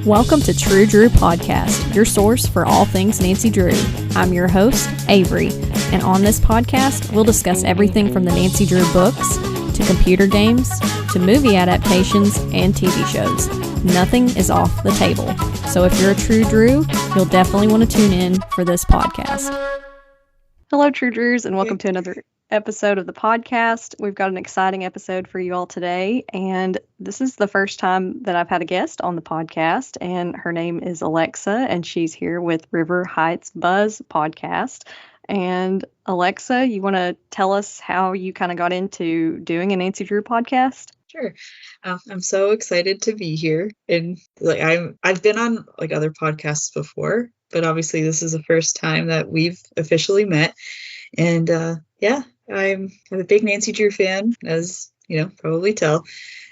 Welcome to True Drew Podcast, your source for all things Nancy Drew. I'm your host, Avery, and on this podcast, we'll discuss everything from the Nancy Drew books, to computer games, to movie adaptations, and TV shows. Nothing is off the table. So if you're a True Drew, you'll definitely want to tune in for this podcast. Hello, True Drews, and welcome to another episode of the podcast. We've got an exciting episode for you all today, and this is the first time that I've had a guest on the podcast, and her name is Alexa, and she's here with River Heights Buzz podcast. And Alexa, you want to tell us how you kind of got into doing a Nancy Drew podcast? Sure. I'm so excited to be here, and I've been on other podcasts before, but obviously this is the first time that we've officially met. And I'm a big Nancy Drew fan, as you know, probably tell.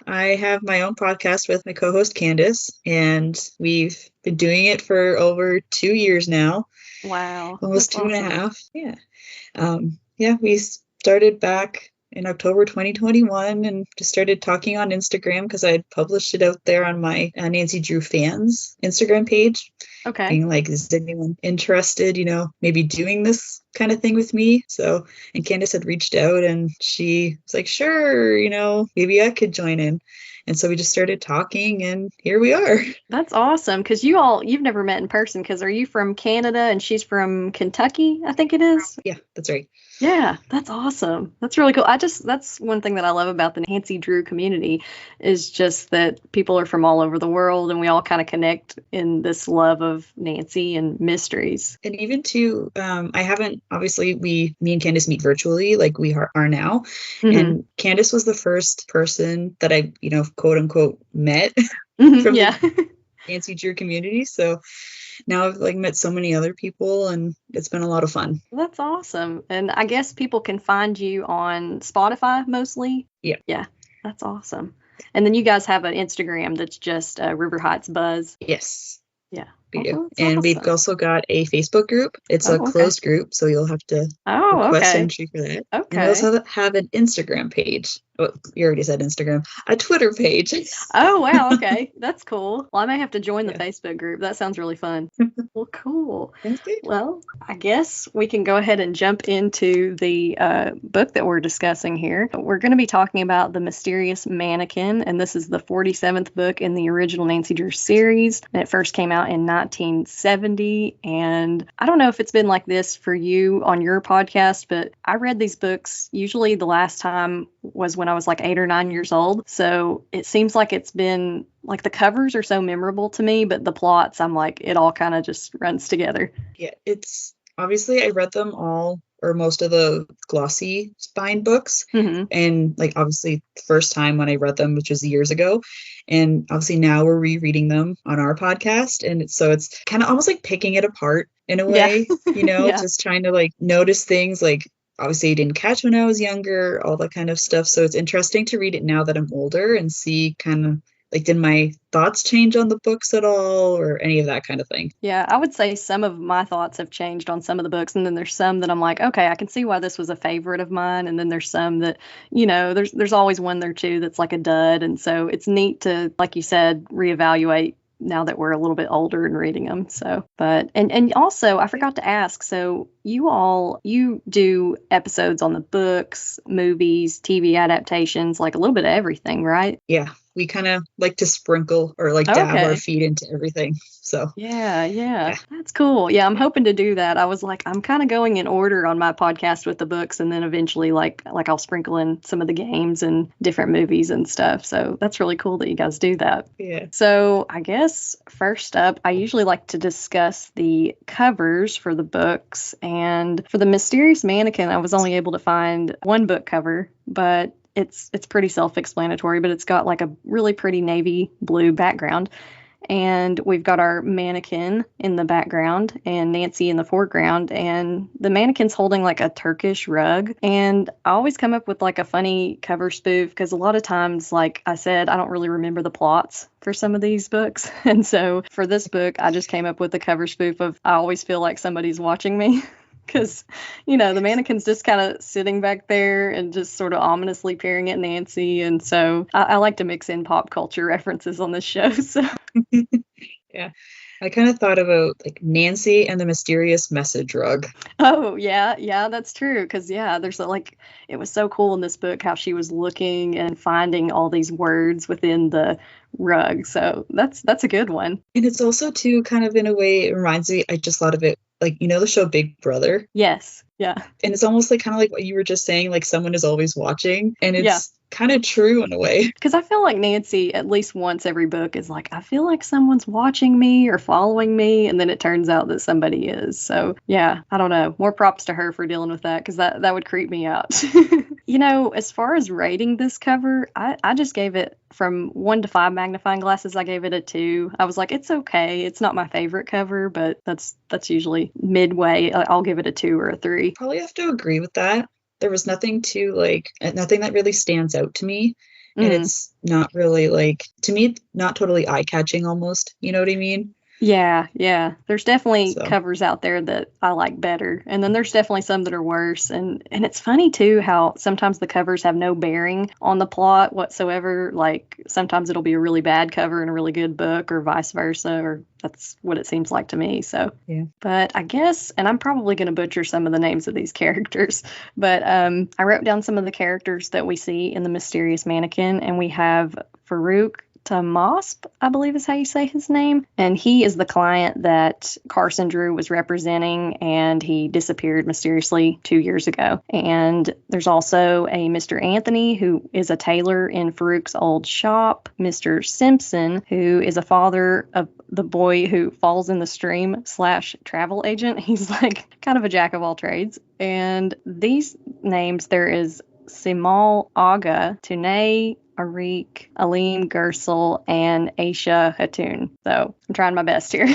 I have my own podcast with my co-host Candace, and we've been doing it for over 2 years now. Wow. Almost two and a half. Yeah. We started back in October 2021 and just started talking on Instagram because I had published it out there on my Nancy Drew fans Instagram page. Okay. Being like, is anyone interested, maybe doing this kind of thing with me? So, and Candace had reached out and she was like, sure, maybe I could join in. And so we just started talking and here we are. That's awesome. Because you've never met in person, because are you from Canada and she's from Kentucky, I think it is? Yeah, that's right. Yeah, that's awesome. That's really cool. That's one thing that I love about the Nancy Drew community is just that people are from all over the world and we all kind of connect in this love of Nancy and mysteries. And even too, obviously me and Candace meet virtually like we are now. Mm-hmm. And Candace was the first person that I, quote unquote, met Mm-hmm. from Yeah. the Nancy Drew community. So now I've met so many other people and it's been a lot of fun. That's awesome. And I guess people can find you on Spotify mostly. Yeah. Yeah. That's awesome. And then you guys have an Instagram that's just River Heights Buzz. Yes. Yeah. We do. That's And awesome. We've also got a Facebook group. It's a closed group, so you'll have to request entry for that. Okay. And we also have an Instagram page. Oh, you already said Instagram. A Twitter page. Oh, wow. Okay. That's cool. Well, I may have to join the Facebook group. That sounds really fun. Well, cool. Well, I guess we can go ahead and jump into the book that we're discussing here. We're going to be talking about The Mysterious Mannequin, and this is the 47th book in the original Nancy Drew series. And it first came out in 1970, and I don't know if it's been like this for you on your podcast, but I read these books usually the last time was when I was like 8 or 9 years old. So it seems like it's been like the covers are so memorable to me, but the plots, I'm like, it all kind of just runs together. Yeah, it's obviously I read them all or most of the glossy spine books. Mm-hmm. And obviously the first time when I read them, which was years ago. And obviously now we're rereading them on our podcast. And it's kind of almost like picking it apart in a way, Yeah. just trying to notice things obviously I didn't catch when I was younger, all that kind of stuff. So it's interesting to read it now that I'm older and see kind of did my thoughts change on the books at all or any of that kind of thing? Yeah, I would say some of my thoughts have changed on some of the books. And then there's some that I'm like, okay, I can see why this was a favorite of mine. And then there's some that, there's always one there too that's like a dud. And so it's neat to, like you said, reevaluate now that we're a little bit older and reading them. So, and also I forgot to ask, so you do episodes on the books, movies, TV adaptations, like a little bit of everything, right? Yeah. We kind of like to sprinkle or dab our feet into everything. So yeah, that's cool. Yeah, I'm hoping to do that. I was like, I'm kind of going in order on my podcast with the books, and then eventually like I'll sprinkle in some of the games and different movies and stuff. So that's really cool that you guys do that. Yeah. So I guess first up, I usually like to discuss the covers for the books, and for The Mysterious Mannequin, I was only able to find one book cover, but it's pretty self-explanatory, but it's got like a really pretty navy blue background. And we've got our mannequin in the background and Nancy in the foreground. And the mannequin's holding like a Turkish rug. And I always come up with like a funny cover spoof because a lot of times, like I said, I don't really remember the plots for some of these books. And so for this book, I just came up with the cover spoof of I always feel like somebody's watching me. Because, the mannequin's just kind of sitting back there and just sort of ominously peering at Nancy. And so I like to mix in pop culture references on this show. So Yeah. I kind of thought about like Nancy and the mysterious message rug. Oh, yeah, yeah, that's true. Because, yeah, there's like, it was so cool in this book how she was looking and finding all these words within the rug. So that's a good one. And it's also too kind of in a way, it reminds me, I just thought of it like, you know, the show Big Brother. Yes, yeah, And it's almost like kind of like what you were just saying, like someone is always watching. And yeah. it's kind of true in a way. Because I feel like Nancy, at least once every book, is like, I feel like someone's watching me or following me. And then it turns out that somebody is. So, yeah, I don't know. More props to her for dealing with that because that would creep me out. You know, as far as rating this cover, I just gave it from 1 to 5 magnifying glasses. I gave it a 2. I was like, it's okay. It's not my favorite cover, but that's usually midway. I'll give it a 2 or a 3. Probably have to agree with that. There was nothing to like, nothing that really stands out to me. And Mm. it's not really like, to me, not totally eye catching almost. You know what I mean? Yeah, yeah. There's definitely So, covers out there that I like better. And then there's definitely some that are worse. And it's funny too how sometimes the covers have no bearing on the plot whatsoever. Like sometimes it'll be a really bad cover and a really good book or vice versa, or that's what it seems like to me. So, yeah. but I guess, and I'm probably going to butcher some of the names of these characters, but I wrote down some of the characters that we see in the Mysterious Mannequin, and we have Farouk Tamasp, I believe is how you say his name. And he is the client that Carson Drew was representing, and he disappeared mysteriously 2 years ago. And there's also a Mr. Anthony, who is a tailor in Farouk's old shop, Mr. Simpson, who is a father of the boy who falls in the stream / travel agent. He's like kind of a jack of all trades. And these names, there is Simal Aga, Tunay, Arik, Alim Gersel, and Aisha Hatun. So I'm trying my best here.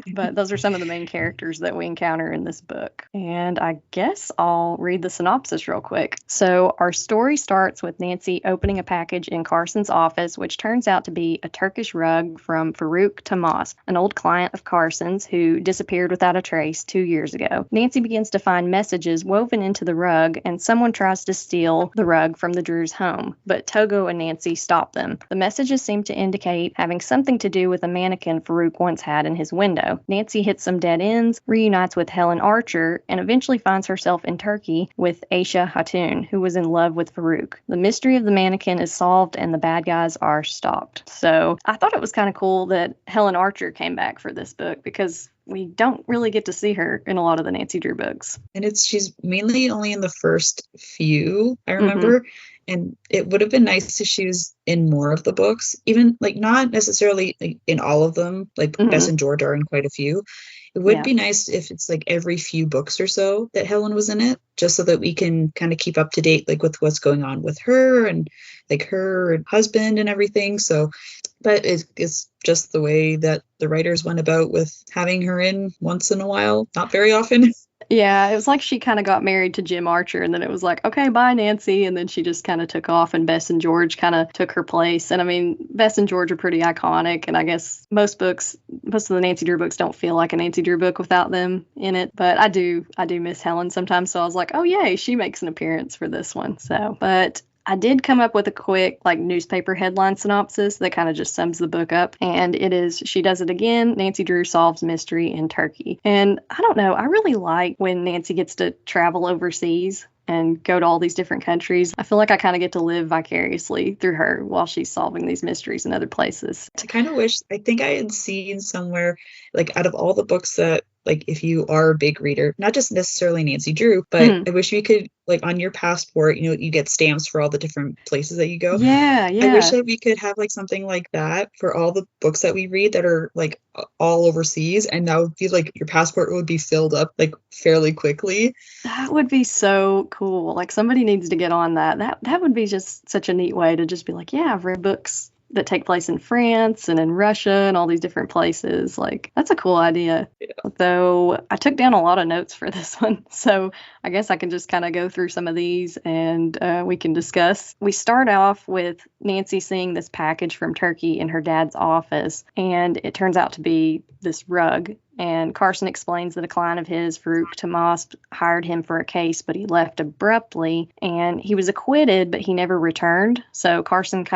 But those are some of the main characters that we encounter in this book. And I guess I'll read the synopsis real quick. So our story starts with Nancy opening a package in Carson's office, which turns out to be a Turkish rug from Farouk Tamas, an old client of Carson's who disappeared without a trace 2 years ago. Nancy begins to find messages woven into the rug, and someone tries to steal the rug from the Drews' home, but Togo and Nancy stop them. The messages seem to indicate having something to do with a mannequin Farouk once had in his window. Nancy hits some dead ends, reunites with Helen Archer, and eventually finds herself in Turkey with Aisha Hatun, who was in love with Farouk. The mystery of the mannequin is solved and the bad guys are stopped. So I thought it was kind of cool that Helen Archer came back for this book because we don't really get to see her in a lot of the Nancy Drew books. And she's mainly only in the first few, I Mm-hmm. remember. And it would have been nice if she was in more of the books, even like not necessarily like, in all of them, like Mm-hmm. Bess and George are in quite a few. It would Yeah. be nice if it's like every few books or so that Helen was in it, just so that we can kind of keep up to date, like with what's going on with her and like her husband and everything. So, but it's just the way that the writers went about with having her in once in a while, not very often. Yeah, it was like she kind of got married to Jim Archer, and then it was like, okay, bye, Nancy. And then she just kind of took off, and Bess and George kind of took her place. And I mean, Bess and George are pretty iconic, and I guess most of the Nancy Drew books don't feel like a Nancy Drew book without them in it. But I do miss Helen sometimes. So I was like, oh, yay, she makes an appearance for this one. So, but I did come up with a quick like newspaper headline synopsis that kind of just sums the book up. And it is, she does it again. Nancy Drew solves mystery in Turkey. And I don't know, I really like when Nancy gets to travel overseas and go to all these different countries. I feel like I kind of get to live vicariously through her while she's solving these mysteries in other places. I kind of wish, I think I had seen somewhere, like out of all the books that, like if you are a big reader, not just necessarily Nancy Drew, but I wish we could, like on your passport, you know, you get stamps for all the different places that you go. Yeah, yeah. I wish that we could have like something like that for all the books that we read that are like all overseas, and that would be like your passport would be filled up like fairly quickly. That would be so cool. Like somebody needs to get on that. That would be just such a neat way to just be like, yeah, I've read books that take place in France and in Russia and all these different places. Like that's a cool idea. Yeah. Though I took down a lot of notes for this one, so I guess I can just kind of go through some of these and we can discuss. We start off with Nancy seeing this package from Turkey in her dad's office, and it turns out to be this rug. And Carson explains that a client of his, Farouk Tomas, hired him for a case, but he left abruptly. And he was acquitted, but he never returned. So Carson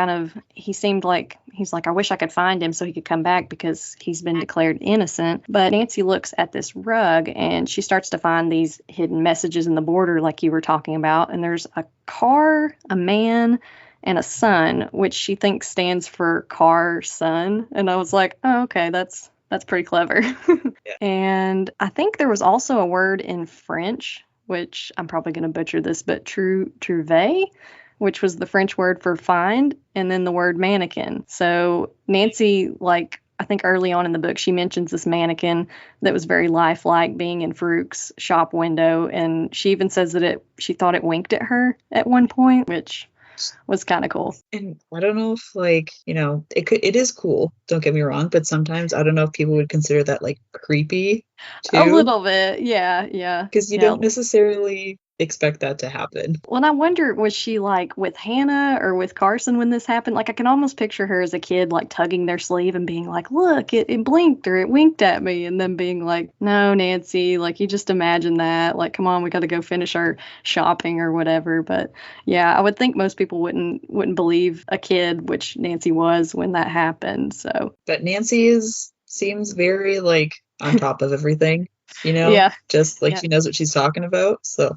he seemed like, he's like, I wish I could find him so he could come back because he's been declared innocent. But Nancy looks at this rug and she starts to find these hidden messages in the border like you were talking about. And there's a car, a man, and a sun, which she thinks stands for car sun. And I was like, oh, okay, that's pretty clever. Yeah. And I think there was also a word in French, which I'm probably going to butcher this, but trouver, which was the French word for find, and then the word mannequin. So Nancy, like, I think early on in the book, she mentions this mannequin that was very lifelike being in Farouk's shop window. And she even says that she thought it winked at her at one point, which was kind of cool. And I don't know if, like, it is cool, don't get me wrong, but sometimes I don't know if people would consider that like creepy too. A little bit, yeah. Because you don't necessarily expect that to happen. Well, and I wonder, was she like with Hannah or with Carson when this happened? Like, I can almost picture her as a kid, like tugging their sleeve and being like, look, it blinked or it winked at me. And then being like, no, Nancy, like, you just imagine that. Like, come on, we got to go finish our shopping or whatever. But yeah, I would think most people wouldn't believe a kid, which Nancy was when that happened. So, but Nancy seems very like on top of everything. Yeah. Just like she knows what she's talking about. So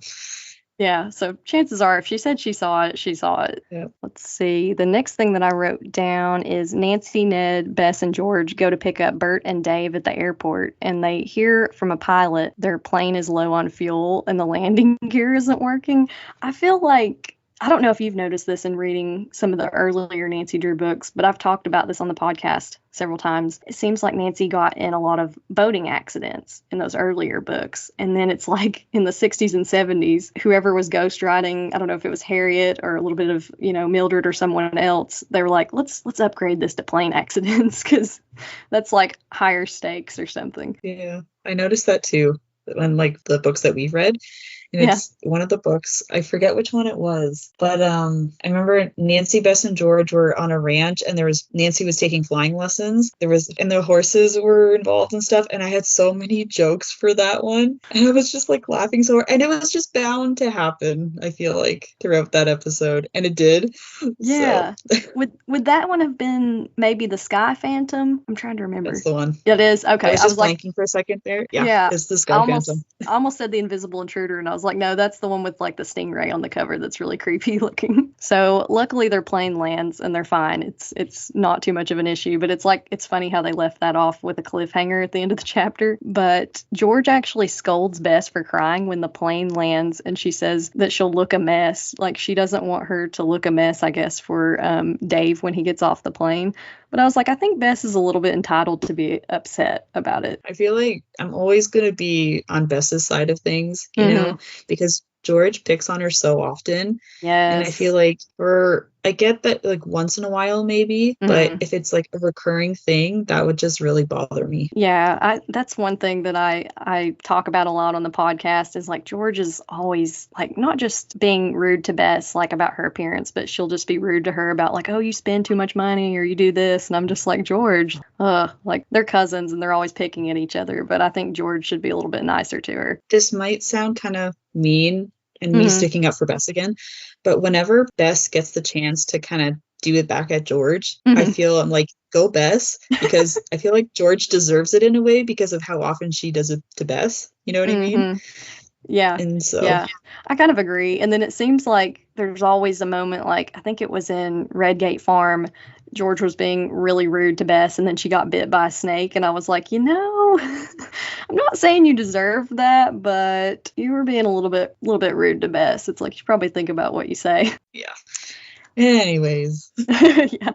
yeah, so chances are if she said she saw it, she saw it. Yeah. Let's see. The next thing that I wrote down is Nancy, Ned, Bess, and George go to pick up Bert and Dave at the airport, and they hear from a pilot their plane is low on fuel and the landing gear isn't working. I feel like, I don't know if you've noticed this in reading some of the earlier Nancy Drew books, but I've talked about this on the podcast several times. It seems like Nancy got in a lot of boating accidents in those earlier books. And then it's like in the 60s and 70s, whoever was ghostwriting, I don't know if it was Harriet or a little bit of, Mildred or someone else, they were like, let's upgrade this to plane accidents because that's like higher stakes or something. Yeah, I noticed that too. On like the books that we've read. And it's one of the books, I forget which one it was, but I remember Nancy, Bess, and George were on a ranch, and Nancy was taking flying lessons. And the horses were involved and stuff, and I had so many jokes for that one, and I was just like laughing so hard, and it was just bound to happen, I feel like, throughout that episode, and it did. Yeah. So. Would that one have been maybe the Sky Phantom? I'm trying to remember. That's the one. It is? Okay. I was blanking for a second there. Yeah. It's the Sky Phantom. I almost said the Invisible Intruder, and I was like, no, that's the one with like the stingray on the cover that's really creepy looking. So luckily their plane lands and they're fine. It's not too much of an issue, but it's funny how they left that off with a cliffhanger at the end of the chapter. But George actually scolds Bess for crying when the plane lands, and she says that she'll look a mess. Like, she doesn't want her to look a mess, I guess, for Dave when he gets off the plane. But I was like, I think Bess is a little bit entitled to be upset about it. I feel like I'm always going to be on Bess's side of things, you know, because George picks on her so often. Yes. And I feel like I get that like once in a while maybe, but if it's like a recurring thing, that would just really bother me. Yeah, that's one thing that I talk about a lot on the podcast is like George is always like not just being rude to Bess like about her appearance, but she'll just be rude to her about like, oh, you spend too much money or you do this. And I'm just like, George, like they're cousins and they're always picking at each other. But I think George should be a little bit nicer to her. This might sound kind of mean and me sticking up for Bess again, but whenever Bess gets the chance to kind of do it back at George, I feel I'm like, go Bess, because I feel like George deserves it in a way because of how often she does it to Bess. You know what I mean? Yeah. And so yeah, I kind of agree. And then it seems like there's always a moment, like I think it was in Redgate Farm, George was being really rude to Bess, and then she got bit by a snake, and I was like, I'm not saying you deserve that, but you were being a little bit rude to Bess. It's like you should probably think about what you say. Yeah. Anyways. Yeah.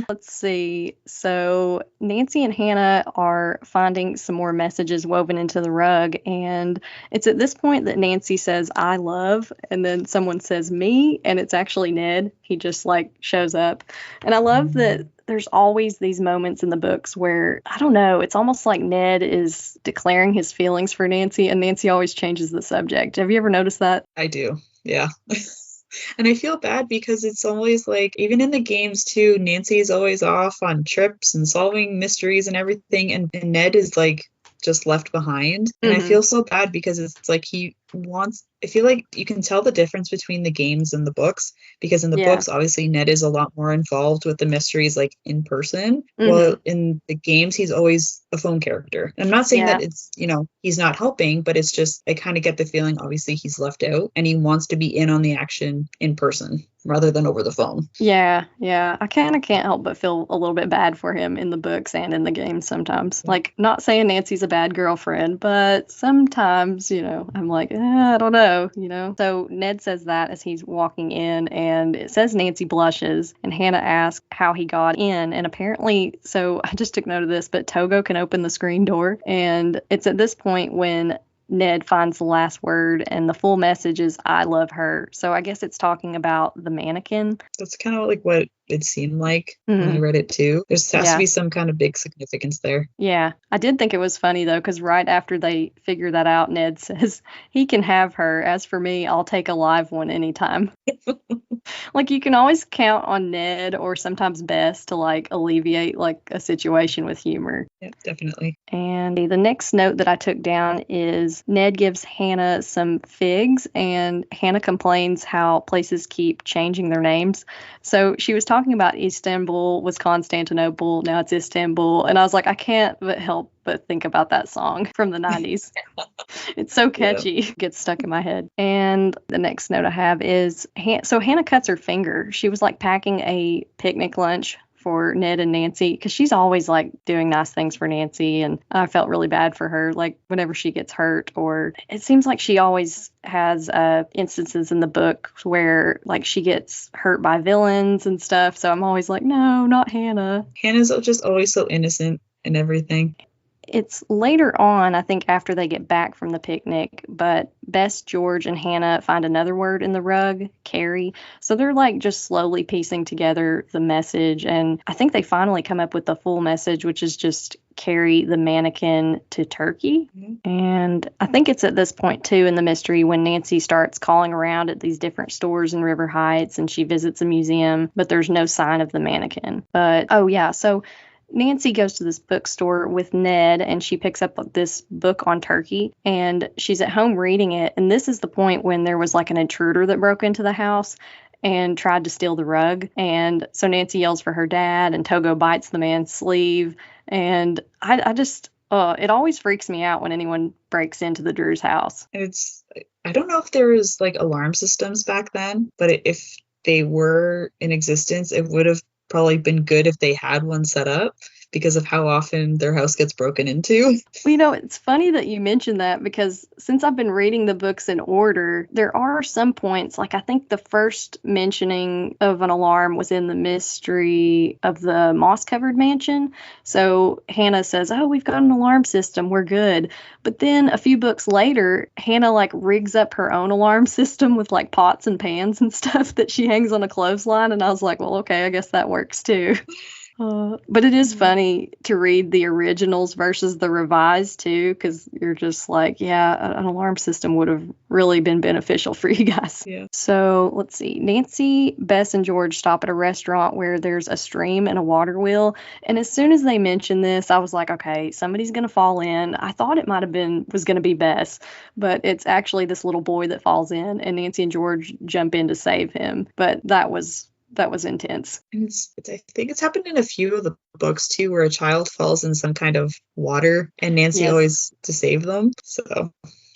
Let's see. So Nancy and Hannah are finding some more messages woven into the rug, and it's at this point that Nancy says, I love, and then someone says me, and it's actually Ned. He just like shows up. And I love that there's always these moments in the books where, I don't know, it's almost like Ned is declaring his feelings for Nancy, and Nancy always changes the subject. Have you ever noticed that? I do. Yeah. And I feel bad because it's always like, even in the games too, Nancy's always off on trips and solving mysteries and everything. And Ned is like just left behind. And I feel so bad because it's like I feel like you can tell the difference between the games and the books, because in the books, obviously Ned is a lot more involved with the mysteries, like in person. Well, in the games, he's always a phone character. And I'm not saying that it's, he's not helping, but it's just, I kind of get the feeling, obviously he's left out and he wants to be in on the action in person rather than over the phone. Yeah. I kind of can't help but feel a little bit bad for him in the books and in the games sometimes. Like, not saying Nancy's a bad girlfriend, but sometimes, I'm like, I don't know, So Ned says that as he's walking in, and it says Nancy blushes, and Hannah asks how he got in. And apparently, so I just took note of this, but Togo can open the screen door. And it's at this point when Ned finds the last word, and the full message is "I love her." So I guess it's talking about the mannequin. That's kind of like what it seemed like when I read it too. There has to be some kind of big significance there. Yeah. I did think it was funny though, because right after they figure that out, Ned says he can have her. As for me, I'll take a live one anytime. Like, you can always count on Ned or sometimes Bess to like alleviate like a situation with humor. Yeah, definitely. And the next note that I took down is Ned gives Hannah some figs, and Hannah complains how places keep changing their names. So she was talking about Istanbul was Constantinople, now it's Istanbul. And I was like, I can't help but think about that song from the 90s. It's so catchy. It gets stuck in my head. And the next note I have is, so Hannah cuts her finger. She was like packing a picnic lunch for Ned and Nancy, because she's always like doing nice things for Nancy, and I felt really bad for her, like whenever she gets hurt, or it seems like she always has instances in the book where like she gets hurt by villains and stuff, so I'm always like, no, not Hannah. Hannah's just always so innocent and everything. It's later on, I think, after they get back from the picnic, but Bess, George, and Hannah find another word in the rug, Carrie. So they're like just slowly piecing together the message, and I think they finally come up with the full message, which is just carry the mannequin to Turkey. And I think it's at this point too in the mystery when Nancy starts calling around at these different stores in River Heights, and she visits a museum, but there's no sign of the mannequin. But so Nancy goes to this bookstore with Ned, and she picks up this book on Turkey, and she's at home reading it. And this is the point when there was like an intruder that broke into the house and tried to steal the rug. And so Nancy yells for her dad, and Togo bites the man's sleeve. And I just, it always freaks me out when anyone breaks into the Drew's house. I don't know if there was like alarm systems back then, but if they were in existence, it would have probably been good if they had one set up, because of how often their house gets broken into. Well, it's funny that you mentioned that, because since I've been reading the books in order, there are some points, like I think the first mentioning of an alarm was in the mystery of the moss-covered mansion. So Hannah says, oh, we've got an alarm system, we're good. But then a few books later, Hannah like rigs up her own alarm system with like pots and pans and stuff that she hangs on a clothesline. And I was like, well, okay, I guess that works too. But it is funny to read the originals versus the revised too, because you're just like, yeah, an alarm system would have really been beneficial for you guys. Yeah. So let's see. Nancy, Bess, and George stop at a restaurant where there's a stream and a water wheel. And as soon as they mentioned this, I was like, okay, somebody's going to fall in. I thought it was going to be Bess, but it's actually this little boy that falls in, and Nancy and George jump in to save him. But that was intense. I think it's happened in a few of the books too, where a child falls in some kind of water and Nancy always to save them. So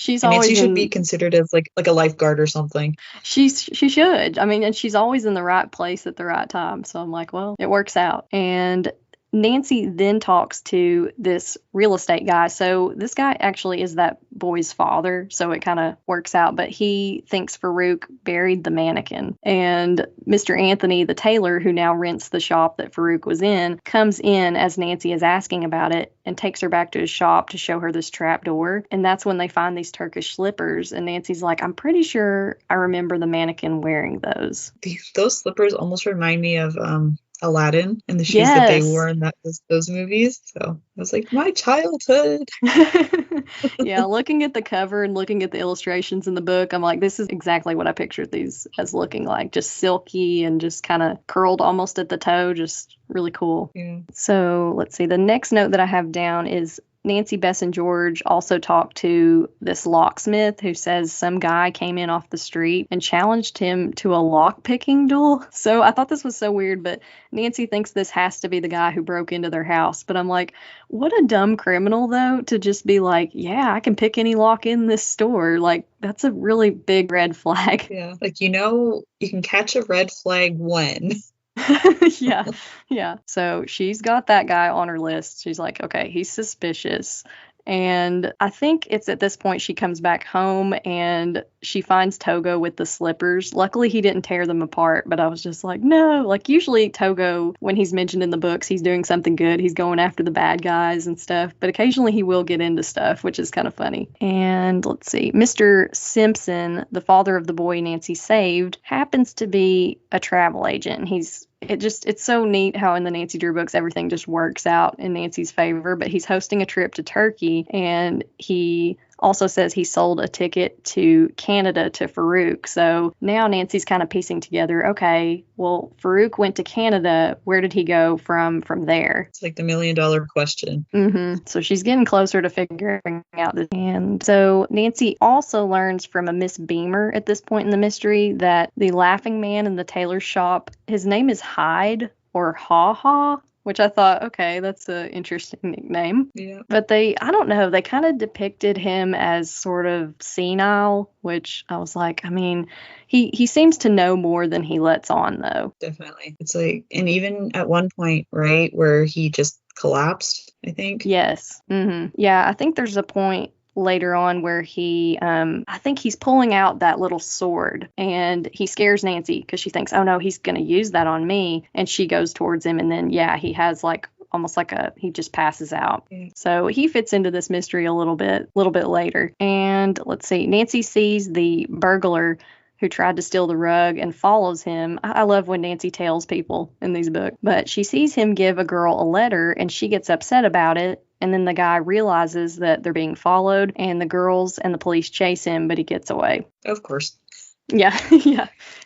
Nancy should be considered as like a lifeguard or something. She should. I mean, and she's always in the right place at the right time. So I'm like, well, it works out. And Nancy then talks to this real estate guy. So this guy actually is that boy's father, so it kind of works out. But he thinks Farouk buried the mannequin. And Mr. Anthony, the tailor who now rents the shop that Farouk was in, comes in as Nancy is asking about it and takes her back to his shop to show her this trap door. And that's when they find these Turkish slippers. And Nancy's like, I'm pretty sure I remember the mannequin wearing those. Those slippers almost remind me of Aladdin and the shoes that they wore in those movies. So I was like, my childhood. Yeah, looking at the cover and looking at the illustrations in the book, I'm like, this is exactly what I pictured these as looking like. Just silky and just kind of curled almost at the toe. Just really cool. Yeah. So let's see. The next note that I have down is Nancy, Bess, and George also talk to this locksmith who says some guy came in off the street and challenged him to a lock-picking duel. So I thought this was so weird, but Nancy thinks this has to be the guy who broke into their house. But I'm like, what a dumb criminal, though, to just be like, yeah, I can pick any lock in this store. Like, that's a really big red flag. Yeah. Like, you can catch a red flag when. Yeah. So she's got that guy on her list. She's like, okay, he's suspicious. And I think it's at this point she comes back home and she finds Togo with the slippers. Luckily, he didn't tear them apart, but I was just like, no. Like, usually Togo, when he's mentioned in the books, he's doing something good. He's going after the bad guys and stuff. But occasionally he will get into stuff, which is kind of funny. And let's see, Mr. Simpson, the father of the boy Nancy saved, happens to be a travel agent. It's so neat how in the Nancy Drew books everything just works out in Nancy's favor, but he's hosting a trip to Turkey, and he also says he sold a ticket to Canada to Farouk. So now Nancy's kind of piecing together, okay, well, Farouk went to Canada. Where did he go from there? It's like the $1 million question. So she's getting closer to figuring out this. And so Nancy also learns from a Miss Beamer at this point in the mystery that the laughing man in the tailor's shop, his name is Hyde or Ha Ha, which I thought, okay, that's an interesting nickname. Yeah. But I don't know, they kind of depicted him as sort of senile, which I was like, I mean, he seems to know more than he lets on, though. Definitely. It's like, and even at one point, right, where he just collapsed, I think. Yes. Yeah, I think there's a point later on where I think he's pulling out that little sword and he scares Nancy because she thinks, oh no, he's going to use that on me. And she goes towards him and then, yeah, he has like almost like he just passes out. Yeah. So he fits into this mystery a little bit later. And let's see, Nancy sees the burglar who tried to steal the rug and follows him. I love when Nancy tails people in these books, but she sees him give a girl a letter and she gets upset about it. And then the guy realizes that they're being followed and the girls and the police chase him, but he gets away. Of course. Yeah.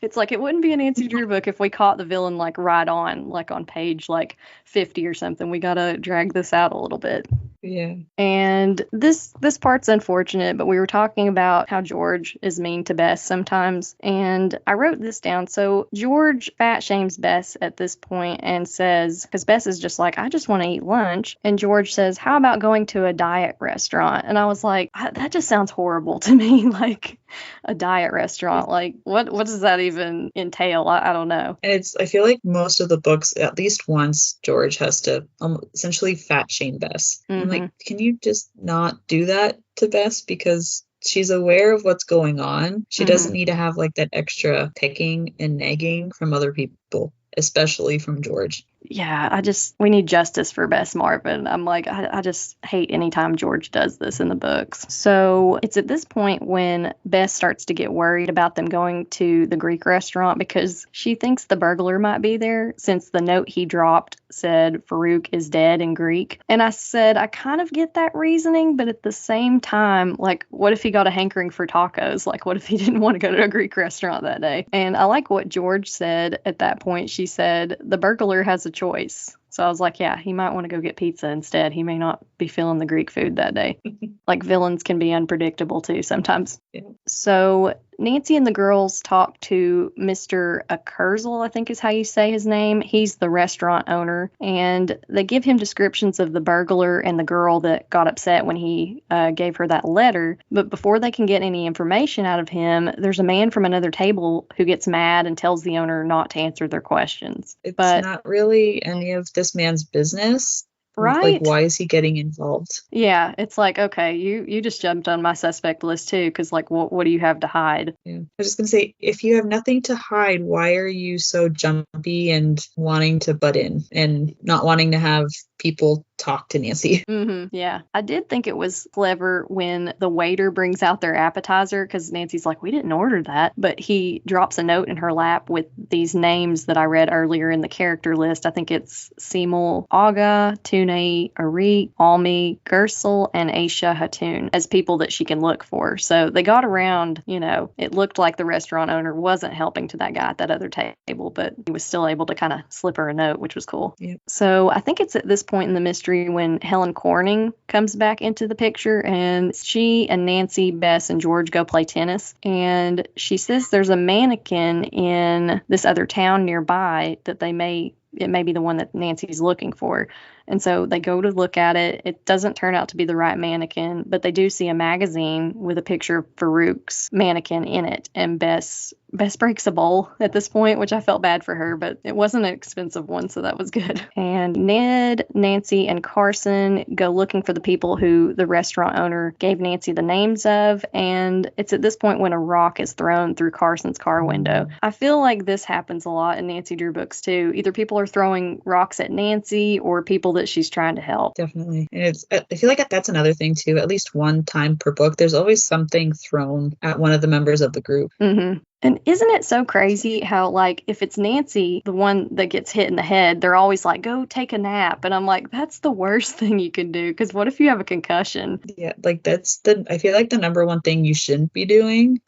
It's like, it wouldn't be a Nancy Drew book if we caught the villain like right on, like on page like 50 or something. We got to drag this out a little bit. Yeah. And this part's unfortunate, but we were talking about how George is mean to Bess sometimes. And I wrote this down. So George fat shames Bess at this point and says, because Bess is just like, I just want to eat lunch. And George says, how about going to a diet restaurant? And I was like, that just sounds horrible to me. Like a diet restaurant. Like what does that even entail? I don't know. And I feel like most of the books, at least once, George has to essentially fat shame Bess. I'm like, can you just not do that to Bess? Because she's aware of what's going on. She doesn't need to have like that extra picking and nagging from other people, especially from George. Yeah, we need justice for Bess Marvin. I'm like, I just hate anytime George does this in the books. So it's at this point when Bess starts to get worried about them going to the Greek restaurant because she thinks the burglar might be there since the note he dropped said Farouk is dead in Greek. And I said, I kind of get that reasoning, but at the same time, like, what if he got a hankering for tacos? Like, what if he didn't want to go to a Greek restaurant that day? And I like what George said at that point. She said, the burglar has a choice. So I was like, yeah, he might want to go get pizza instead. He may not be feeling the Greek food that day. Like villains can be unpredictable too sometimes. Yeah. So Nancy and the girls talk to Mr. Akerzel, I think is how you say his name. He's the restaurant owner. And they give him descriptions of the burglar and the girl that got upset when he gave her that letter. But before they can get any information out of him, there's a man from another table who gets mad and tells the owner not to answer their questions. It's not really any of this man's business. Right. Like, why is he getting involved? Yeah, it's like, okay, you just jumped on my suspect list too, because like, what do you have to hide? Yeah. I was just gonna say, if you have nothing to hide, why are you so jumpy and wanting to butt in and not wanting to have people talk to Nancy? Yeah, I did think it was clever when the waiter brings out their appetizer because Nancy's like, we didn't order that, but he drops a note in her lap with these names that I read earlier in the character list. I think it's Simul Aga, Tune, Arik, Almi, Gersel, and Aisha Hatun as people that she can look for. So they got around, it looked like the restaurant owner wasn't helping to that guy at that other table, but he was still able to kind of slip her a note, which was cool. Yep. So I think it's at this point in the mystery mystery when Helen Corning comes back into the picture, and she and Nancy, Bess, and George go play tennis. And she says there's a mannequin in this other town nearby that it may be the one that Nancy's looking for. And so they go to look at it. It doesn't turn out to be the right mannequin, but they do see a magazine with a picture of Farouk's mannequin in it. And Bess breaks a bowl at this point, which I felt bad for her, but it wasn't an expensive one, so that was good. And Ned, Nancy, and Carson go looking for the people who the restaurant owner gave Nancy the names of. And it's at this point when a rock is thrown through Carson's car window. I feel like this happens a lot in Nancy Drew books too. Either people are throwing rocks at Nancy or people that she's trying to help. Definitely. And I feel like that's another thing too. At least one time per book, there's always something thrown at one of the members of the group. Mm-hmm. And isn't it so crazy how, like, if it's Nancy, the one that gets hit in the head, they're always like, go take a nap. And I'm like, that's the worst thing you can do, because what if you have a concussion? Yeah, like I feel like the number one thing you shouldn't be doing.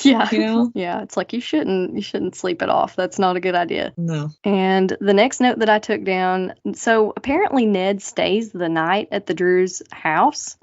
Yeah. You know? Yeah, it's like you shouldn't sleep it off. That's not a good idea. No. And the next note that I took down, so apparently Ned stays the night at the Drews' house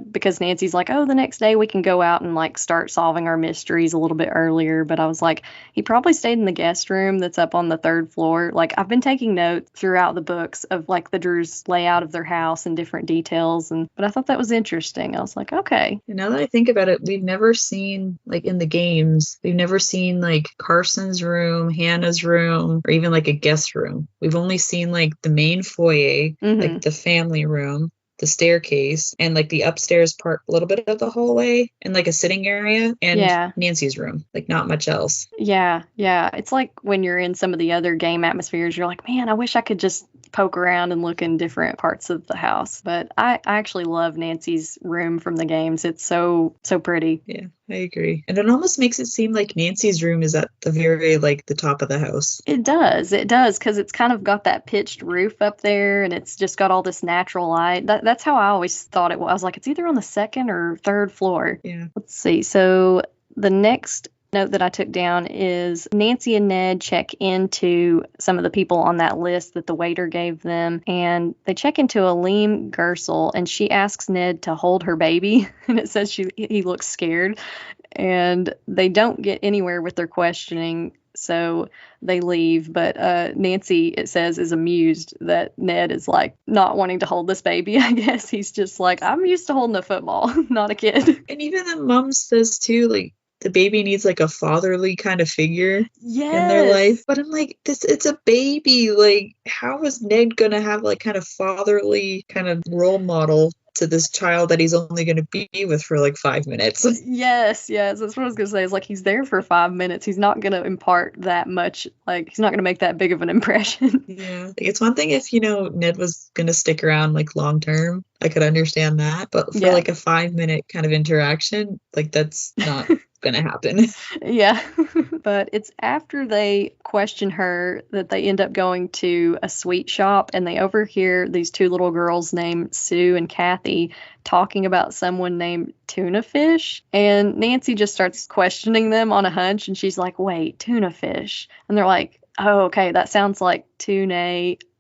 because Nancy's like, oh, the next day we can go out and like start solving our mysteries a little bit earlier. But I was like, he probably stayed in the guest room that's up on the 3rd floor. Like, I've been taking notes throughout the books of like the Drews' layout of their house and different details. But I thought that was interesting. I was like, okay. And now that I think about it, we've never seen, like in the games, we've never seen like Carson's room, Hannah's room, or even like a guest room. We've only seen like the main foyer, like the family room, the staircase, and like the upstairs part, a little bit of the hallway, and like a sitting area, and Nancy's room. Like not much else. Yeah. It's like when you're in some of the other game atmospheres, you're like, man, I wish I could just poke around and look in different parts of the house. But I actually love Nancy's room from the games. It's so pretty. Yeah, I agree. And it almost makes it seem like Nancy's room is at the very, like, the top of the house. It does, because it's kind of got that pitched roof up there, and it's just got all this natural light. That's how I always thought it was. I was like, it's either on the 2nd or 3rd floor. Yeah. Let's see. So the next note that I took down is Nancy and Ned check into some of the people on that list that the waiter gave them, and they check into Aleem Gersel, and she asks Ned to hold her baby, and it says he looks scared, and they don't get anywhere with their questioning, so they leave. But Nancy, it says, is amused that Ned is like not wanting to hold this baby. I guess he's just like, I'm used to holding a football, not a kid. And even the mom says too, like, the baby needs like a fatherly kind of figure in their life. But I'm like, it's a baby. Like, how is Ned going to have like kind of fatherly kind of role model to this child that he's only going to be with for like 5 minutes? Yes. That's what I was going to say. It's like he's there for 5 minutes. He's not going to impart that much. Like, he's not going to make that big of an impression. Yeah. Like, it's one thing if, Ned was going to stick around like long term. I could understand that. But for like a 5-minute kind of interaction, like that's not going to happen. Yeah. But it's after they question her that they end up going to a sweet shop, and they overhear these 2 little girls named Sue and Kathy talking about someone named Tuna Fish. And Nancy just starts questioning them on a hunch, and she's like, wait, Tuna Fish? And they're like, oh, okay, that sounds like Tune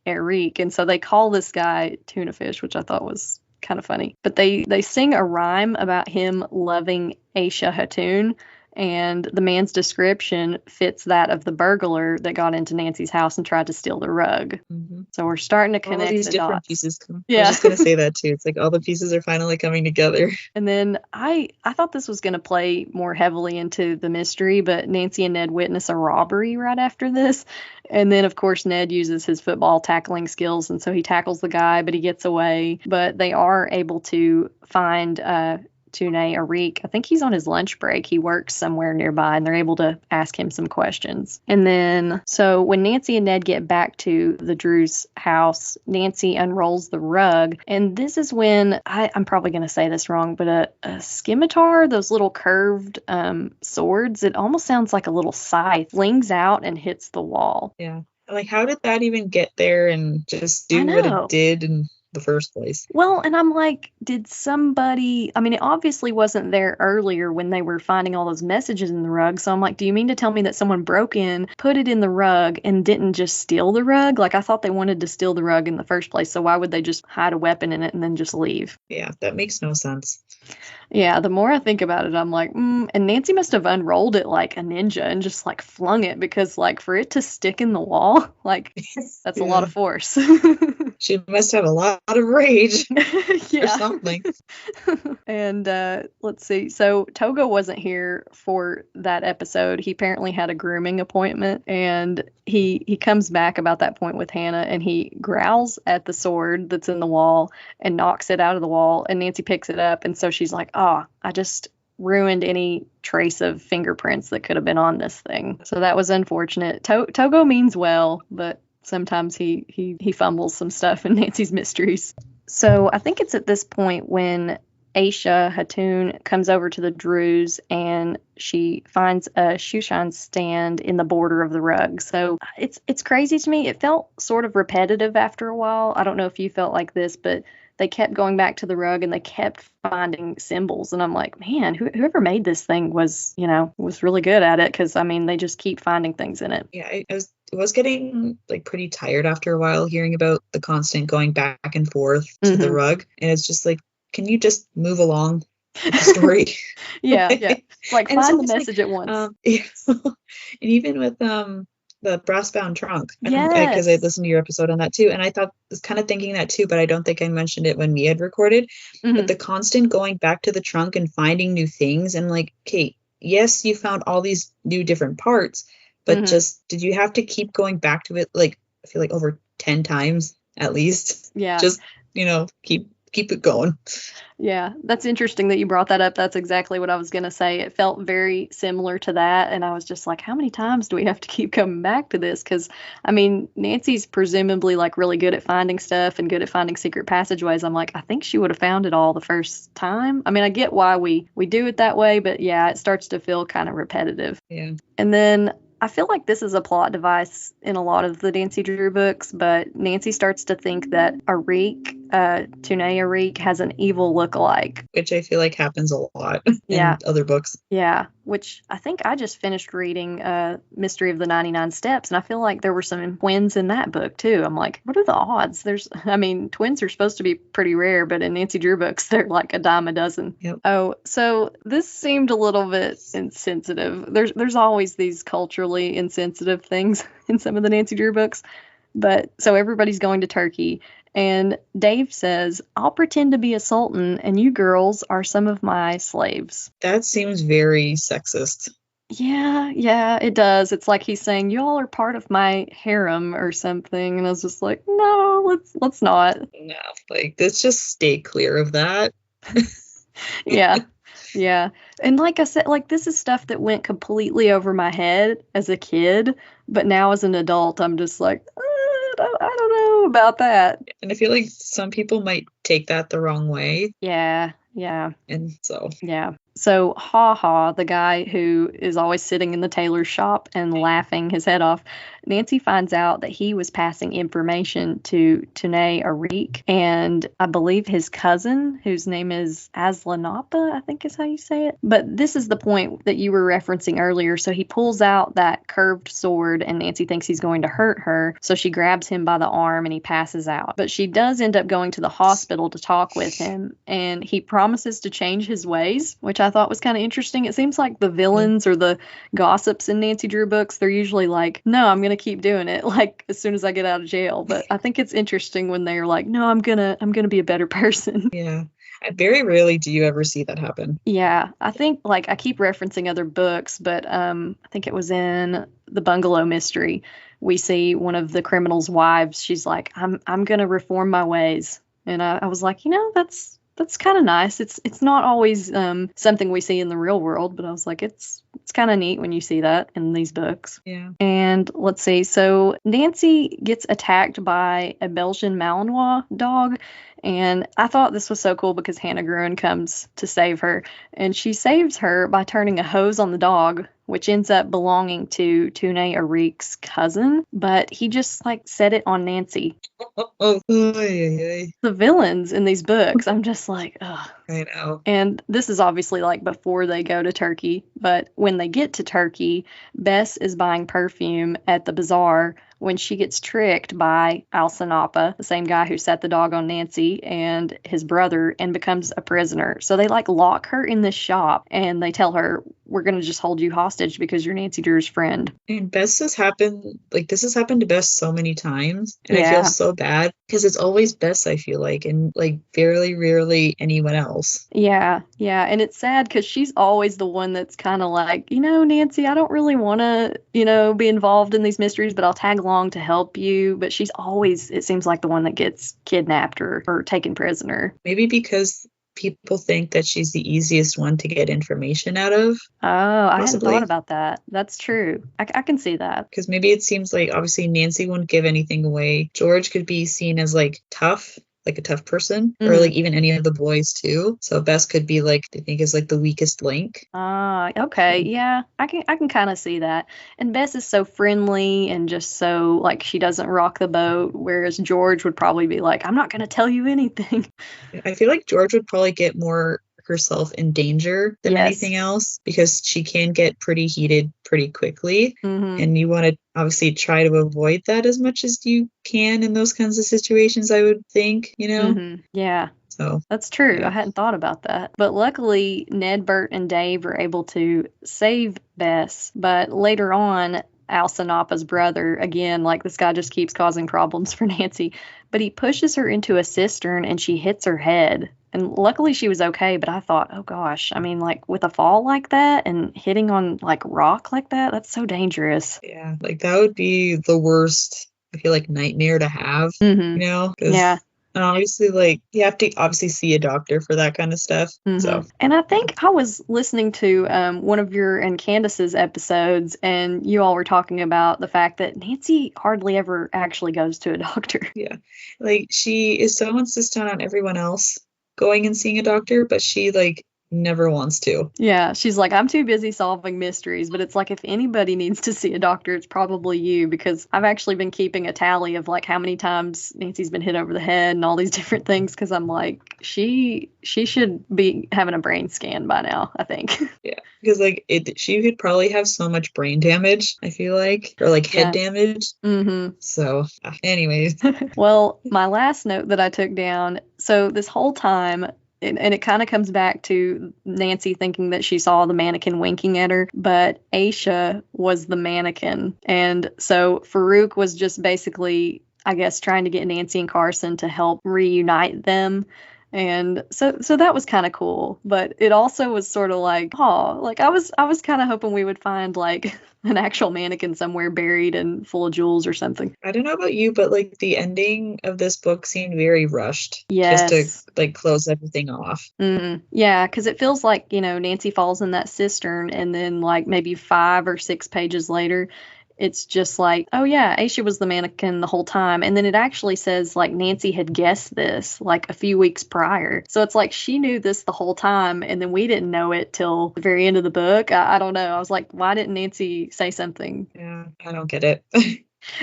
Eric. And so they call this guy Tuna Fish, which I thought was kind of funny. But they sing a rhyme about him loving Aisha Hatun, and the man's description fits that of the burglar that got into Nancy's house and tried to steal the rug. Mm-hmm. So we're starting to connect all these the different dots. Pieces come. Yeah. I was just going to say that too. It's like all the pieces are finally coming together. And then I thought this was going to play more heavily into the mystery, but Nancy and Ned witness a robbery right after this. And then, of course, Ned uses his football tackling skills, and so he tackles the guy, but he gets away. But they are able to find Tune Arik. I think he's on his lunch break. He works somewhere nearby, and they're able to ask him some questions. And then, so when Nancy and Ned get back to the Drews' house, Nancy unrolls the rug. And this is when, I'm probably going to say this wrong, but a scimitar, those little curved swords, it almost sounds like a little scythe, flings out and hits the wall. Yeah. Like, how did that even get there and just do what it did? And the first place. Well, and I'm like, did somebody, I mean, it obviously wasn't there earlier when they were finding all those messages in the rug. So I'm like, do you mean to tell me that someone broke in, put it in the rug, and didn't just steal the rug? Like, I thought they wanted to steal the rug in the first place. So why would they just hide a weapon in it and then just leave? Yeah, that makes no sense. Yeah, the more I think about it, I'm like, and Nancy must have unrolled it like a ninja and just like flung it because, like, for it to stick in the wall, like, that's a lot of force. She must have a lot of rage or something. And let's see. So Togo wasn't here for that episode. He apparently had a grooming appointment, and he comes back about that point with Hannah, and he growls at the sword that's in the wall and knocks it out of the wall. And Nancy picks it up, and so she's like, "Oh, I just ruined any trace of fingerprints that could have been on this thing." So that was unfortunate. Togo means well, but sometimes he fumbles some stuff in Nancy's mysteries. So I think it's at this point when Aisha Hatun comes over to the Drews and she finds a shoe shine stand in the border of the rug. So it's crazy to me. It felt sort of repetitive after a while. I don't know if you felt like this, but they kept going back to the rug and they kept finding symbols. And I'm like, man, whoever made this thing was really good at it, because, I mean, they just keep finding things in it. Yeah, I was getting like pretty tired after a while hearing about the constant going back and forth to the rug. And it's just like, can you just move along with the story? yeah. Like, find the message at once. And even with the brass bound trunk, yes, because I listened to your episode on that too, and I was kind of thinking that too, but I don't think I mentioned it when we had recorded. But the constant going back to the trunk and finding new things, and like, Kate, yes, you found all these new different parts, but just did you have to keep going back to it, like, I feel like over 10 times at least? Yeah, just keep it going. Yeah, that's interesting that you brought that up. That's exactly what I was going to say. It felt very similar to that. And I was just like, how many times do we have to keep coming back to this? Because, I mean, Nancy's presumably like really good at finding stuff and good at finding secret passageways. I'm like, I think she would have found it all the first time. I mean, I get why we do it that way, but yeah, it starts to feel kind of repetitive. Yeah. And then I feel like this is a plot device in a lot of the Nancy Drew books, but Nancy starts to think that Arik, Tunay Arik, has an evil look-alike. Which I feel like happens a lot in other books. Yeah, which I think I just finished reading Mystery of the 99 Steps, and I feel like there were some twins in that book, too. I'm like, what are the odds? Twins are supposed to be pretty rare, but in Nancy Drew books, they're like a dime a dozen. Yep. Oh, so this seemed a little bit insensitive. There's always these culturally insensitive things in some of the Nancy Drew books. But so everybody's going to Turkey, and Dave says, I'll pretend to be a sultan, and you girls are some of my slaves. That seems very sexist. Yeah, it does. It's like he's saying, y'all are part of my harem or something. And I was just like, no, let's not. No, like, let's just stay clear of that. Yeah. And like I said, like, this is stuff that went completely over my head as a kid, but now as an adult, I'm just like, I don't know about that. And I feel like some people might take that the wrong way. Yeah. And so. Yeah. So Ha, the guy who is always sitting in the tailor's shop and laughing his head off, Nancy finds out that he was passing information to Tunay Arik and I believe his cousin, whose name is Aslanapa, I think is how you say it. But this is the point that you were referencing earlier. So he pulls out that curved sword and Nancy thinks he's going to hurt her. So she grabs him by the arm and he passes out. But she does end up going to the hospital to talk with him, and he promises to change his ways, which I thought was kind of interesting. It seems like the villains or the gossips in Nancy Drew books, they're usually like, no, I'm going to keep doing it, like, as soon as I get out of jail. But I think it's interesting when they're like, no, I'm going to be a better person. Yeah. Very rarely do you ever see that happen. Yeah. I think, like, I keep referencing other books, but I think it was in The Bungalow Mystery. We see one of the criminal's wives. She's like, I'm going to reform my ways. And I was like, that's kind of nice. It's not always something we see in the real world, but I was like, it's kind of neat when you see that in these books. Yeah. And let's see. So Nancy gets attacked by a Belgian Malinois dog. And I thought this was so cool because Hannah Gruen comes to save her. And she saves her by turning a hose on the dog, which ends up belonging to Tune Arik's cousin, but he just like set it on Nancy. The villains in these books, I'm just like, ugh. I know. And this is obviously like before they go to Turkey, but when they get to Turkey, Bess is buying perfume at the bazaar when she gets tricked by Al-Sanapa, the same guy who set the dog on Nancy, and his brother, and becomes a prisoner. So they like lock her in this shop and they tell her, we're going to just hold you hostage because you're Nancy Drew's friend. And this has happened to Bess so many times. And I feel so bad because it's always Bess, I feel like, and like very rarely anyone else. Yeah. And it's sad because she's always the one that's kind of like, Nancy, I don't really want to, be involved in these mysteries, but I'll tag along to help you. But she's always, it seems like, the one that gets kidnapped or taken prisoner. Maybe because people think that she's the easiest one to get information out of. Oh, I hadn't thought about that. That's true. I can see that. Because maybe it seems like obviously Nancy wouldn't give anything away. George could be seen as like tough, like a tough person, or like even any of the boys too. So Bess could be like, I think, is like the weakest link. Okay. Yeah, I can kind of see that. And Bess is so friendly and just so like she doesn't rock the boat, whereas George would probably be like, I'm not going to tell you anything. I feel like George would probably get more herself in danger than anything else, because she can get pretty heated pretty quickly, and you want to obviously try to avoid that as much as you can in those kinds of situations, I would think, Yeah. So that's true. Yeah. I hadn't thought about that. But luckily, Ned, Bert, and Dave are able to save Bess. But later on, Al-Sanapa's brother, again, like this guy just keeps causing problems for Nancy, but he pushes her into a cistern and she hits her head. And luckily she was okay, but I thought, oh gosh, I mean, like with a fall like that and hitting on like rock like that, that's so dangerous. Yeah, like that would be the worst, I feel like, nightmare to have, Yeah. And obviously, like, you have to obviously see a doctor for that kind of stuff. So, and I think I was listening to one of your and Candace's episodes, and you all were talking about the fact that Nancy hardly ever actually goes to a doctor. Yeah, like she is so insistent on everyone else going and seeing a doctor, but she like never wants to. Yeah, she's like, I'm too busy solving mysteries, but it's like if anybody needs to see a doctor, it's probably you, because I've actually been keeping a tally of like how many times Nancy's been hit over the head and all these different things, because I'm like, she should be having a brain scan by now, I think. Yeah, because like she could probably have so much brain damage, I feel like, or like head damage. So anyways. Well, my last note that I took down, so this whole time, and it kind of comes back to Nancy thinking that she saw the mannequin winking at her, but Aisha was the mannequin. And so Farouk was just basically, I guess, trying to get Nancy and Carson to help reunite them. And so that was kind of cool, but it also was sort of like, like I was kind of hoping we would find like an actual mannequin somewhere buried and full of jewels or something. I don't know about you, but like the ending of this book seemed very rushed. Yes. Just to like close everything off. Yeah, because it feels like, Nancy falls in that cistern and then like maybe 5 or 6 pages later, it's just like, oh yeah, Aisha was the mannequin the whole time. And then it actually says like Nancy had guessed this like a few weeks prior. So it's like she knew this the whole time and then we didn't know it till the very end of the book. I don't know. I was like, why didn't Nancy say something? Yeah, I don't get it.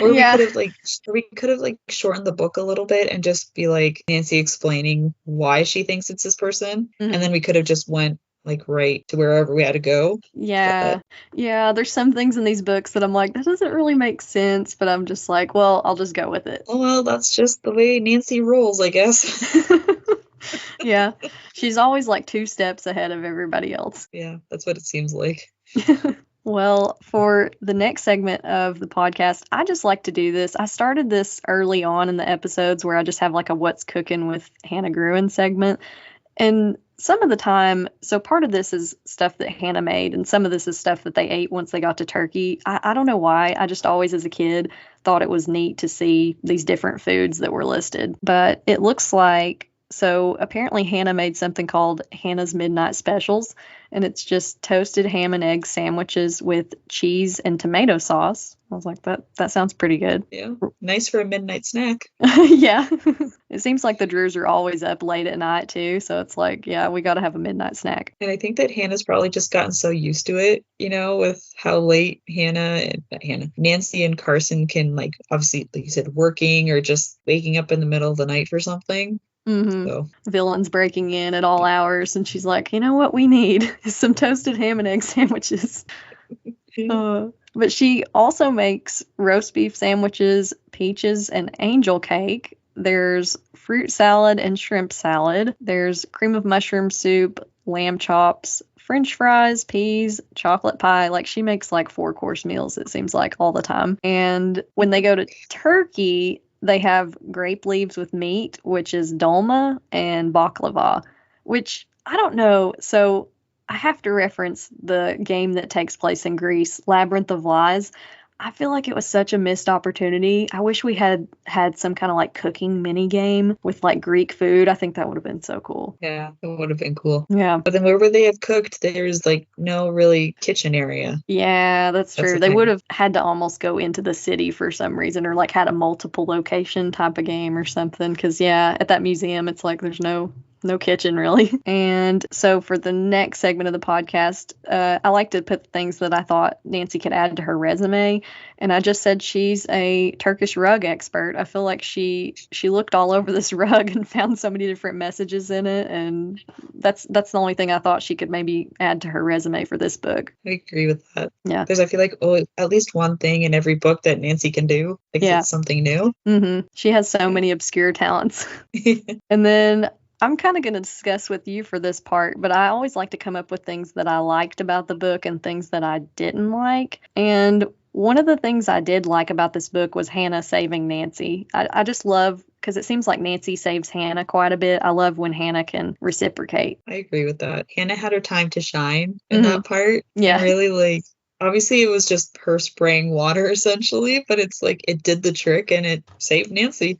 Or we could have shortened the book a little bit and just be like Nancy explaining why she thinks it's this person. And then we could have just went like right to wherever we had to go. Yeah. There's some things in these books that I'm like, that doesn't really make sense, but I'm just like, well, I'll just go with it. Oh, well, that's just the way Nancy rolls, I guess. Yeah. She's always like 2 steps ahead of everybody else. Yeah, that's what it seems like. Well, for the next segment of the podcast, I just like to do this. I started this early on in the episodes where I just have like a What's Cooking with Hannah Gruen segment. And some of the time, so part of this is stuff that Hannah made, and some of this is stuff that they ate once they got to Turkey. I don't know why. I just always, as a kid, thought it was neat to see these different foods that were listed. But it looks like, so apparently Hannah made something called Hannah's Midnight Specials, and it's just toasted ham and egg sandwiches with cheese and tomato sauce. I was like, that sounds pretty good. Yeah, nice for a midnight snack. Yeah. It seems like the Drews are always up late at night too. So it's like, yeah, we got to have a midnight snack. And I think that Hannah's probably just gotten so used to it, with how late Nancy and Carson can, like, obviously, like you said, working or just waking up in the middle of the night for something. So. Villains breaking in at all hours, and she's like, you know what we need is some toasted ham and egg sandwiches. But she also makes roast beef sandwiches, peaches, and angel cake. There's fruit salad and shrimp salad. There's cream of mushroom soup, lamb chops, French fries, peas, chocolate pie. Like, she makes like 4-course meals, it seems like, all the time. And when they go to Turkey, they have grape leaves with meat, which is dolma, and baklava, which I don't know. So I have to reference the game that takes place in Greece, Labyrinth of Lies. I feel like it was such a missed opportunity. I wish we had some kind of like cooking mini game with like Greek food. I think that would have been so cool. Yeah, it would have been cool. Yeah. But then where would they have cooked? There's like no really kitchen area. Yeah, that's true. They would have had to almost go into the city for some reason, or like had a multiple location type of game or something. Because, yeah, at that museum, it's like there's no kitchen really. And so for the next segment of the podcast, I like to put things that I thought Nancy could add to her resume. And I just said she's a Turkish rug expert. I feel like she looked all over this rug and found so many different messages in it. And that's the only thing I thought she could maybe add to her resume for this book. I agree with that. Yeah. Because I feel like, at least one thing in every book that Nancy can do. Like, it's something new. Mm-hmm. She has so many obscure talents. And then I'm kind of going to discuss with you for this part, but I always like to come up with things that I liked about the book and things that I didn't like. And one of the things I did like about this book was Hannah saving Nancy. I just love, because it seems like Nancy saves Hannah quite a bit. I love when Hannah can reciprocate. I agree with that. Hannah had her time to shine in that part. Yeah. And really, like, obviously it was just her spraying water essentially, but it's like it did the trick and it saved Nancy.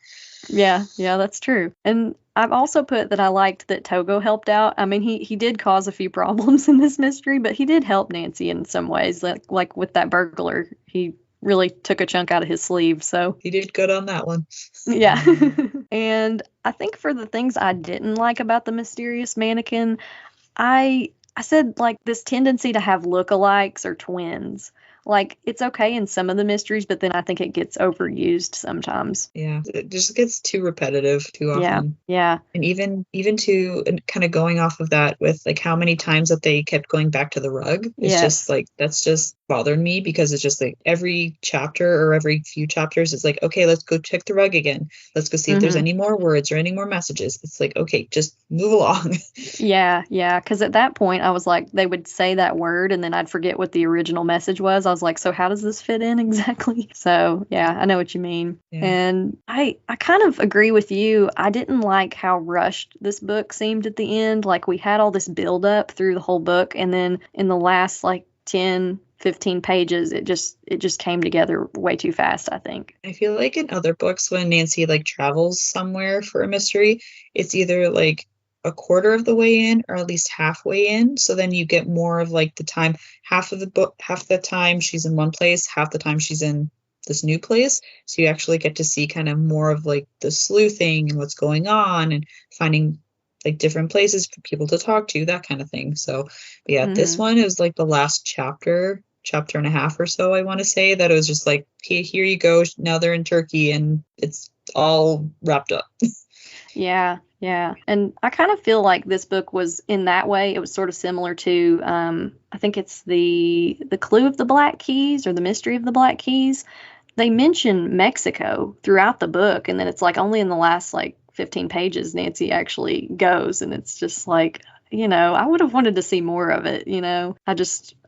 Yeah, that's true. And I've also put that I liked that Togo helped out. I mean, he did cause a few problems in this mystery, but he did help Nancy in some ways. Like with that burglar, he really took a chunk out of his sleeve. So he did good on that one. Yeah. And I think for the things I didn't like about the Mysterious Mannequin, I said, like, this tendency to have lookalikes or twins. Like, it's okay in some of the mysteries, but then I think it gets overused sometimes. Yeah, it just gets too repetitive too often. Yeah. And even to kind of going off of that with like how many times that they kept going back to the rug. It's just like, that's just bothered me, because it's just like every chapter or every few chapters, it's like, okay, let's go check the rug again. Let's go see if there's any more words or any more messages. It's like, okay, just move along. Yeah. Because at that point, I was like, they would say that word and then I'd forget what the original message was. I was like, so how does this fit in exactly? So, yeah, I know what you mean. Yeah. And I kind of agree with you. I didn't like how rushed this book seemed at the end. Like, we had all this build up through the whole book, and then in the last like 10-15 pages, it just came together way too fast, I think. I feel like in other books, when Nancy like travels somewhere for a mystery, it's either like a quarter of the way in or at least halfway in. So then you get more of like the time, half of the time she's in one place, half the time she's in this new place. So you actually get to see kind of more of like the sleuthing and what's going on and finding like different places for people to talk to, that kind of thing. So yeah, this one is like the last chapter and a half or so, I want to say, that it was just like, hey, here you go. Now they're in Turkey and it's all wrapped up. Yeah. And I kind of feel like this book was, in that way, it was sort of similar to, I think it's the Clue of the Black Keys or the Mystery of the Black Keys. They mention Mexico throughout the book, and then it's like only in the last like 15 pages Nancy actually goes, and it's just like, I would have wanted to see more of it.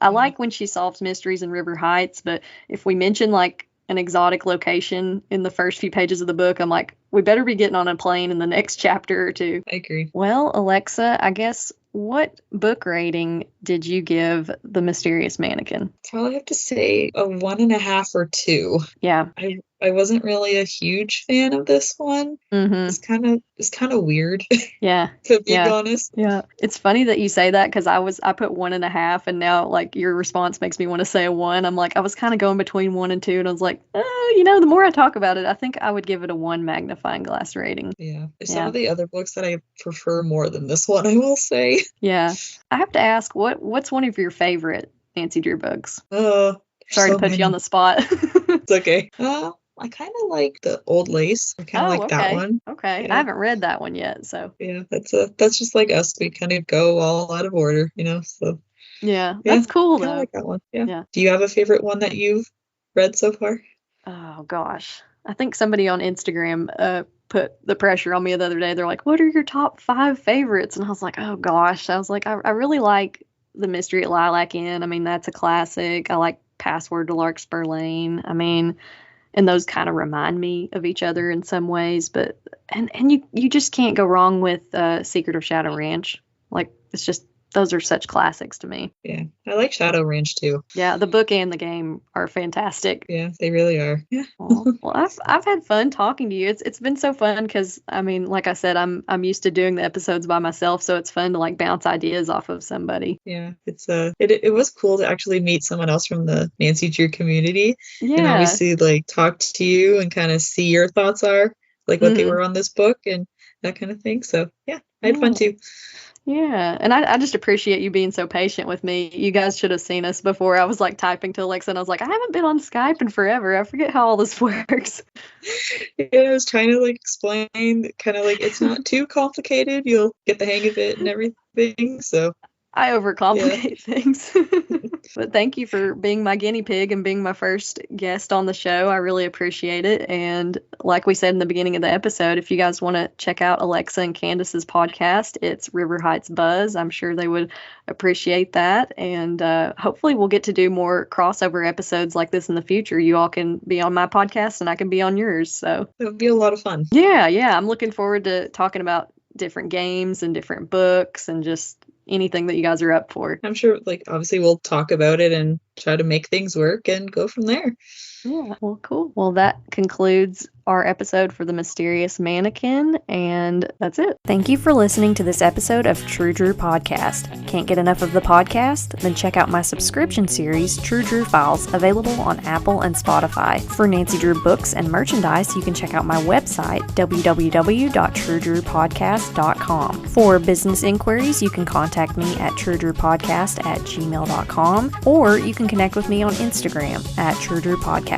I like when she solves mysteries in River Heights, but if we mention like an exotic location in the first few pages of the book, I'm like, we better be getting on a plane in the next chapter or two. I agree. Well, Alexa, I guess, what book rating did you give The Mysterious Mannequin? Probably have to say a 1.5 or 2. Yeah. I I wasn't really a huge fan of this one. Mm-hmm. It's kind of weird, Yeah. to be Yeah. honest. Yeah. It's funny that you say that because I put 1.5 and now like your response makes me want to say a 1. I'm like, I was kind of going between 1 and 2 and I was like, the more I talk about it, I think I would give it a 1 magnifying glass rating. Yeah. There's some Yeah. of the other books that I prefer more than this one, I will say. Yeah. I have to ask, what's one of your favorite Nancy Drew books? There's Sorry so to put many. you on the spot. It's okay. I kind of like the Old Lace. I kind of like that one. Okay. Yeah. I haven't read that one yet, so. Yeah, that's just like us. We kind of go all out of order, so. Yeah, Yeah, that's cool I kind of though. like that one. Yeah. Yeah. Do you have a favorite one that you've read so far? Oh gosh. I think somebody on Instagram put the pressure on me the other day. They're like, "What are your top 5 favorites?" And I was like, "Oh gosh." I was like, I really like The Mystery at Lilac Inn. I mean, that's a classic. I like Password to Larkspur Lane. I mean, and those kind of remind me of each other in some ways, but and you just can't go wrong with Secret of Shadow Ranch. Like, it's just, those are such classics to me. Yeah, I like Shadow Ranch too. Yeah, the book and the game are fantastic. Yeah, they really are. Yeah. Well, I've had fun talking to you. It's been so fun because I mean, like I said, I'm used to doing the episodes by myself, so it's fun to like bounce ideas off of somebody. Yeah, it was cool to actually meet someone else from the Nancy Drew community, and Yeah. obviously like talk to you and kind of see your thoughts are like what they were on this book and that kind of thing. So yeah, I had fun too. Yeah, and I just appreciate you being so patient with me. You guys should have seen us before. I was like typing to Alexa and I was like, I haven't been on Skype in forever. I forget how all this works. Yeah, I was trying to like explain kind of like it's not too complicated. You'll get the hang of it and everything. So I overcomplicate things. But thank you for being my guinea pig and being my first guest on the show. I really appreciate it. And like we said in the beginning of the episode, if you guys want to check out Alexa and Candace's podcast, it's River Heights Buzz. I'm sure they would appreciate that. And hopefully we'll get to do more crossover episodes like this in the future. You all can be on my podcast and I can be on yours. So it would be a lot of fun. Yeah. I'm looking forward to talking about different games and different books and just anything that you guys are up for. I'm sure, like, obviously we'll talk about it and try to make things work and go from there. Yeah, well, cool. Well, that concludes our episode for the Mysterious Mannequin, and that's it. Thank you for listening to this episode of True Drew Podcast. Can't get enough of the podcast? Then check out my subscription series, True Drew Files, available on Apple and Spotify. For Nancy Drew books and merchandise, you can check out my website, www.truedrewpodcast.com. For business inquiries, you can contact me at truedrewpodcast@gmail.com, or you can connect with me on Instagram at True Drew Podcast.